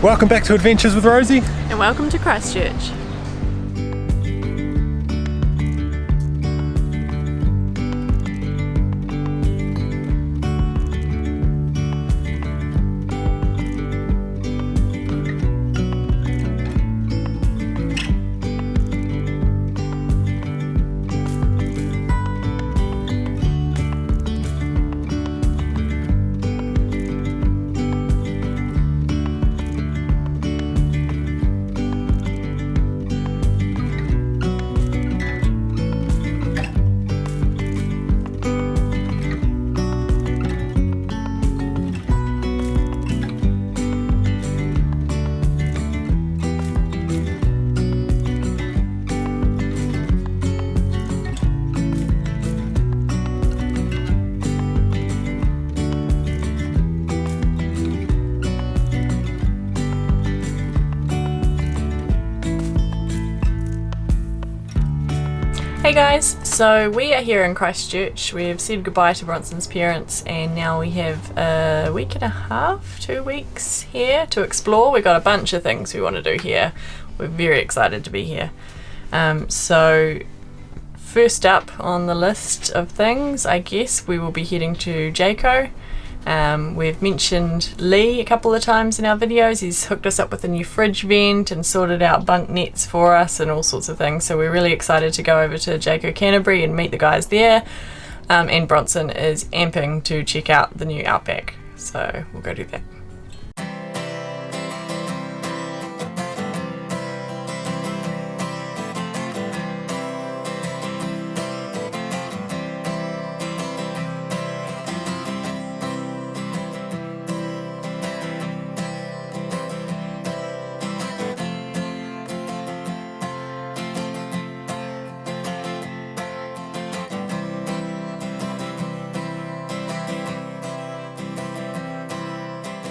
Welcome back to Adventures with Rosie. And welcome to Christchurch. Hey guys, so we are here in Christchurch. We've said goodbye to Bronson's parents and now we have a week and a half, 2 weeks here to explore. We've got a bunch of things we want to do here. We're very excited to be here. So first up on the list of things, I guess we will be heading to Jayco. We've mentioned Lee a couple of times in our videos. He's hooked us up with a new fridge vent and sorted out bunk nets for us and all sorts of things. So we're really excited to go over to Jayco Canterbury and meet the guys there. And Bronson is amping to check out the new Outback. So we'll go do that.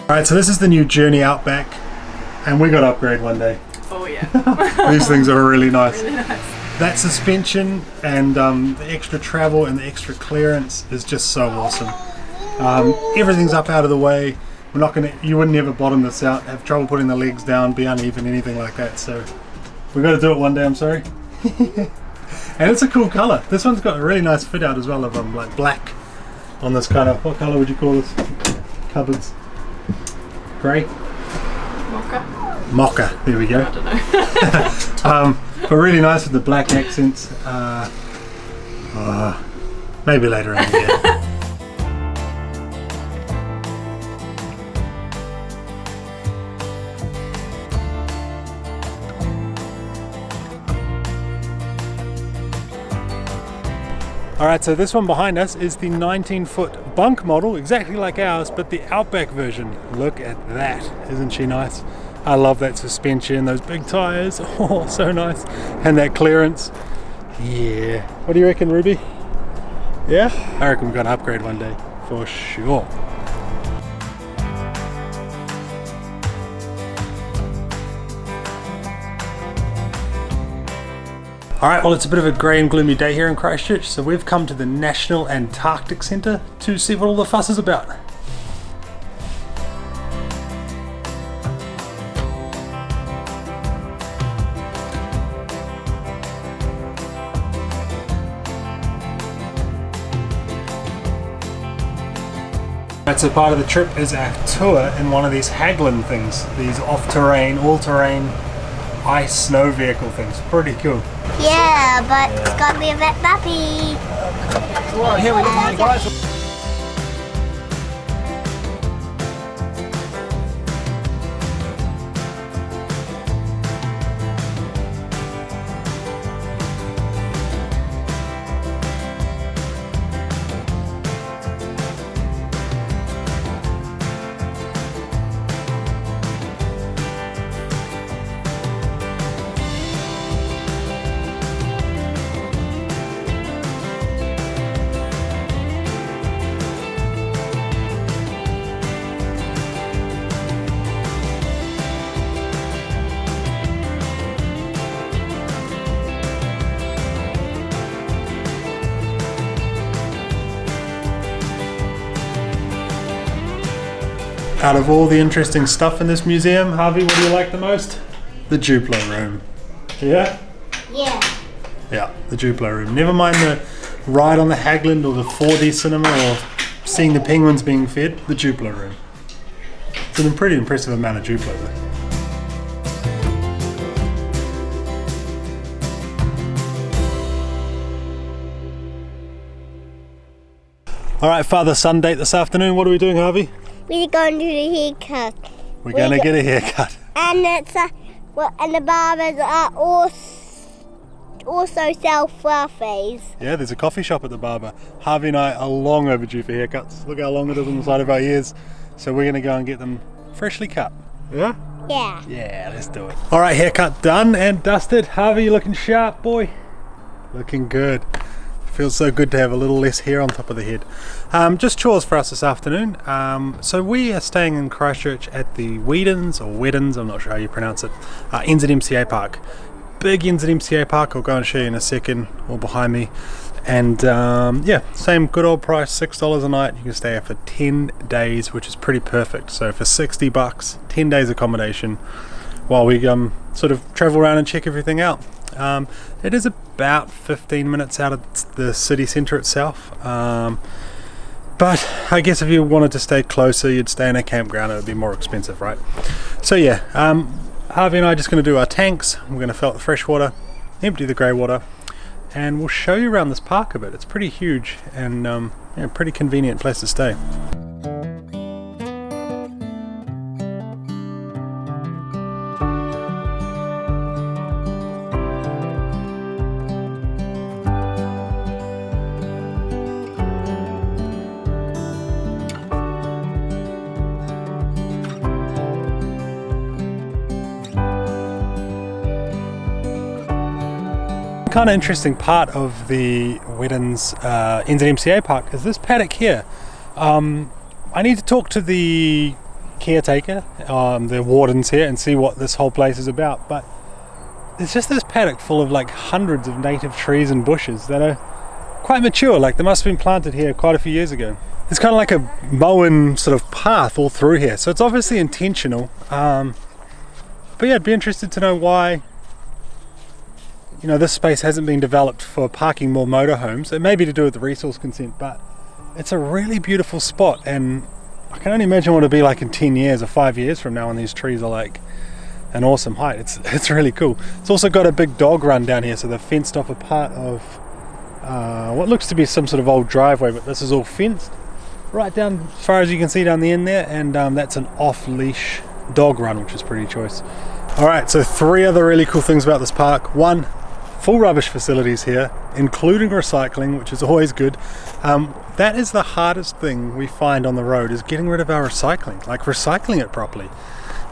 Alright, so this is the new Journey Outback, and we got to upgrade one day. Oh yeah. These things are really nice. Really nice. That suspension and the extra travel and the extra clearance is just so awesome. Everything's up out of the way. We're not gonna. You wouldn't ever bottom this out, have trouble putting the legs down, be uneven, anything like that. So we've got to do it one day. I'm sorry. And it's a cool color. This one's got a really nice fit out as well of like black on this kind of. What color would you call this? Cupboards. Grey? Mocha? Mocha, there we go. I don't know. But really nice with the black accents. Maybe later on, yeah. Alright, so this one behind us is the 19-foot bunk model, exactly like ours, but the Outback version. Look at that, isn't she nice? I love that suspension, those big tyres, oh, so nice. And that clearance, yeah. What do you reckon, Ruby? Yeah? I reckon we're going to upgrade one day, for sure. Alright, well it's a bit of a grey and gloomy day here in Christchurch, so we've come to the National Antarctic Centre to see what all the fuss is about. Right, so part of the trip is a tour in one of these Haglin things, these off-terrain, all-terrain ice snow vehicle things. Pretty cool. Yeah, but it's got to be a bit bumpy. So right here we got the guys. Out of all the interesting stuff in this museum, Harvey, what do you like the most? The Duplo room. Yeah? Yeah. Yeah, the Duplo room. Never mind the ride on the Hagland or the 4D cinema or seeing the penguins being fed, the Duplo room. It's a pretty impressive amount of Duplo there. Alright, father-son date this afternoon. What are we doing, Harvey? We're going to the haircut. We're going to get a haircut. And and the barbers are also sell fluffies. Yeah, there's a coffee shop at the barber. Harvey and I are long overdue for haircuts. Look how long it is on the side of our ears. So we're going to go and get them freshly cut. Yeah? Yeah. Yeah, let's do it. Alright, haircut done and dusted. Harvey, you looking sharp, boy. Looking good. Feels so good to have a little less hair on top of the head. Just chores for us this afternoon. So we are staying in Christchurch at the Weedens, or Weddens, I'm not sure how you pronounce it, NZMCA Park. Big NZMCA Park, I'll go and show you in a second, all behind me. And yeah, same good old price, $6 a night. You can stay here for 10 days, which is pretty perfect. So for $60, 10 days accommodation, while we sort of travel around and check everything out. It is about 15 minutes out of the city centre itself, but I guess if you wanted to stay closer, you'd stay in a campground. It would be more expensive, right? So yeah, Harvey and I are just going to do our tanks. We're going to fill up the fresh water, empty the grey water, and we'll show you around this park a bit. It's pretty huge and yeah, pretty convenient place to stay. Kind of interesting part of the Weddens NZMCA Park is this paddock here. I need to talk to the caretaker, the wardens here, and see what this whole place is about, but there's just this paddock full of like hundreds of native trees and bushes that are quite mature, like they must have been planted here quite a few years ago. It's kind of like a mown sort of path all through here, so it's obviously intentional, but yeah, I'd be interested to know why this space hasn't been developed for parking more motorhomes. It may be to do with the resource consent, but it's a really beautiful spot, and I can only imagine what it'll be like in 10 years or 5 years from now when these trees are like an awesome height. It's really cool. It's also got a big dog run down here, so they've fenced off a part of what looks to be some sort of old driveway, but this is all fenced right down as far as you can see down the end there, and that's an off-leash dog run, which is pretty choice. Alright, so 3 other really cool things about this park. 1, full rubbish facilities here, including recycling, which is always good. That is the hardest thing we find on the road, is getting rid of our recycling, like recycling it properly.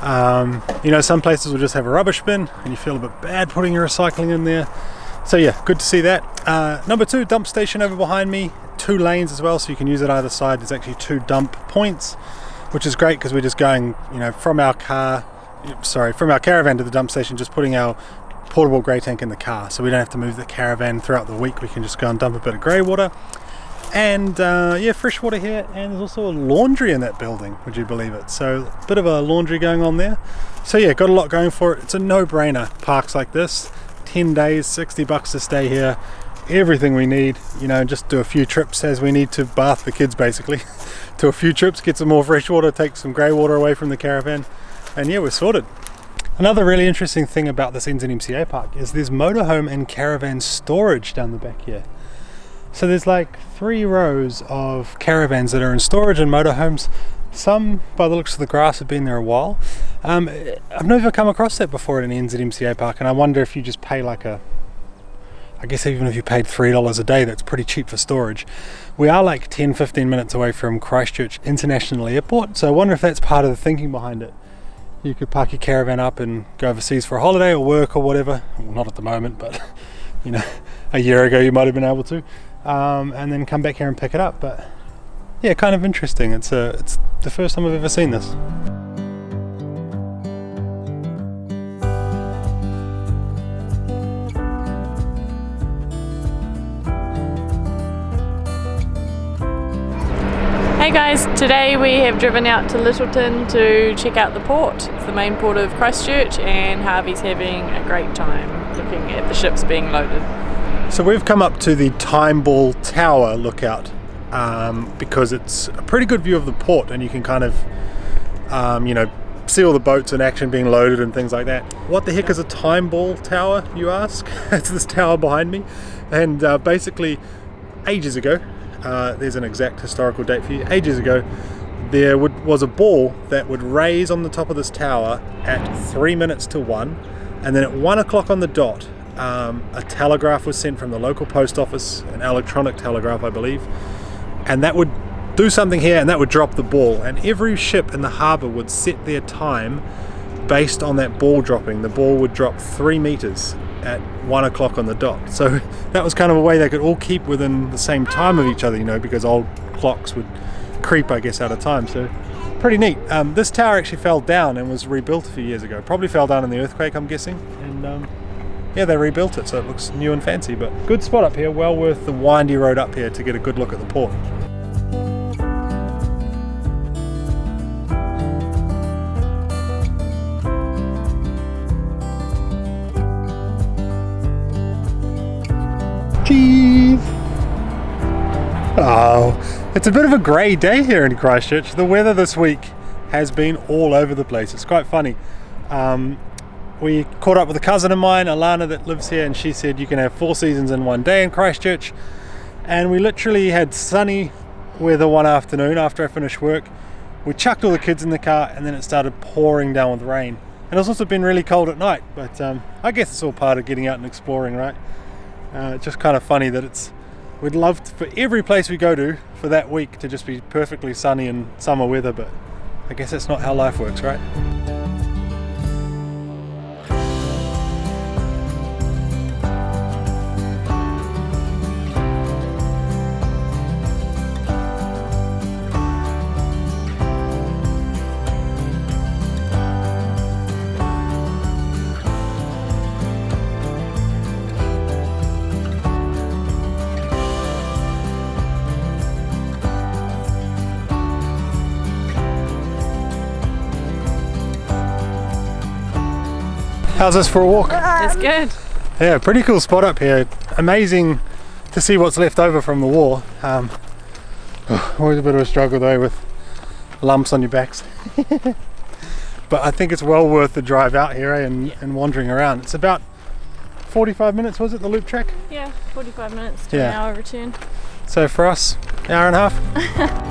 Some places will just have a rubbish bin and you feel a bit bad putting your recycling in there. So yeah, good to see that. Number 2, dump station over behind me, 2 lanes as well, so you can use it either side. There's actually 2 dump points, which is great because we're just going, from our caravan to the dump station, just putting our portable grey tank in the car, so we don't have to move the caravan throughout the week. We can just go and dump a bit of grey water, and yeah, fresh water here. And there's also a laundry in that building, would you believe it? So a bit of a laundry going on there. So yeah, got a lot going for it. It's a no-brainer. Parks like this, 10 days, $60 to stay here, everything we need, just do a few trips as we need to bath the kids, basically. Do a few trips, get some more fresh water, take some grey water away from the caravan, and yeah, we're sorted. Another really interesting thing about this NZMCA Park is there's motorhome and caravan storage down the back here. So there's like 3 rows of caravans that are in storage and motorhomes. Some, by the looks of the grass, have been there a while. I've never come across that before at an NZMCA Park, and I wonder if you just pay I guess even if you paid $3 a day, that's pretty cheap for storage. We are like 10-15 minutes away from Christchurch International Airport, so I wonder if that's part of the thinking behind it. You could park your caravan up and go overseas for a holiday or work or whatever. Well, not at the moment, but a year ago you might have been able to, and then come back here and pick it up. But yeah, kind of interesting. It's the first time I've ever seen this. Hey guys, today we have driven out to Lyttelton to check out the port. It's the main port of Christchurch and Harvey's having a great time looking at the ships being loaded. So we've come up to the Time Ball Tower lookout because it's a pretty good view of the port, and you can kind of see all the boats in action being loaded and things like that. What the heck is a Time Ball Tower, you ask? It's this tower behind me, and basically ages ago, there's an exact historical date for you, ages ago there was a ball that would raise on the top of this tower at 3 minutes to 1, and then at 1 o'clock on the dot a telegraph was sent from the local post office, an electronic telegraph I believe, and that would do something here and that would drop the ball, and every ship in the harbour would set their time based on that ball dropping. The ball would drop 3 meters at 1 o'clock on the dot, so that was kind of a way they could all keep within the same time of each other, because old clocks would creep, I guess, out of time. So pretty neat. This tower actually fell down and was rebuilt a few years ago. Probably fell down in the earthquake, I'm guessing, and yeah, they rebuilt it so it looks new and fancy. But good spot up here, well worth the windy road up here to get a good look at the port. Cheese! Oh, it's a bit of a grey day here in Christchurch. The weather this week has been all over the place. It's quite funny. We caught up with a cousin of mine, Alana, that lives here, and she said you can have 4 seasons in one day in Christchurch. And we literally had sunny weather one afternoon after I finished work. We chucked all the kids in the car and then it started pouring down with rain. And it's also been really cold at night, but I guess it's all part of getting out and exploring, right? Just kind of funny that we'd love for every place we go to for that week to just be perfectly sunny and summer weather, but I guess that's not how life works, right? How's this for a walk? It's good. Yeah, pretty cool spot up here. Amazing to see what's left over from the war. Always a bit of a struggle though with lumps on your backs. But I think it's well worth the drive out here, and wandering around. It's about 45 minutes, was it, the loop track? Yeah, 45 minutes to an hour return. So for us, an hour and a half.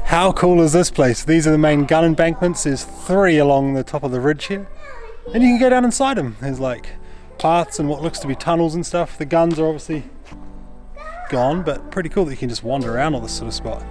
How cool is this place? These are the main gun embankments. There's 3 along the top of the ridge here, and you can go down inside them. There's like paths and what looks to be tunnels and stuff. The guns are obviously gone, but pretty cool that you can just wander around all this sort of spot.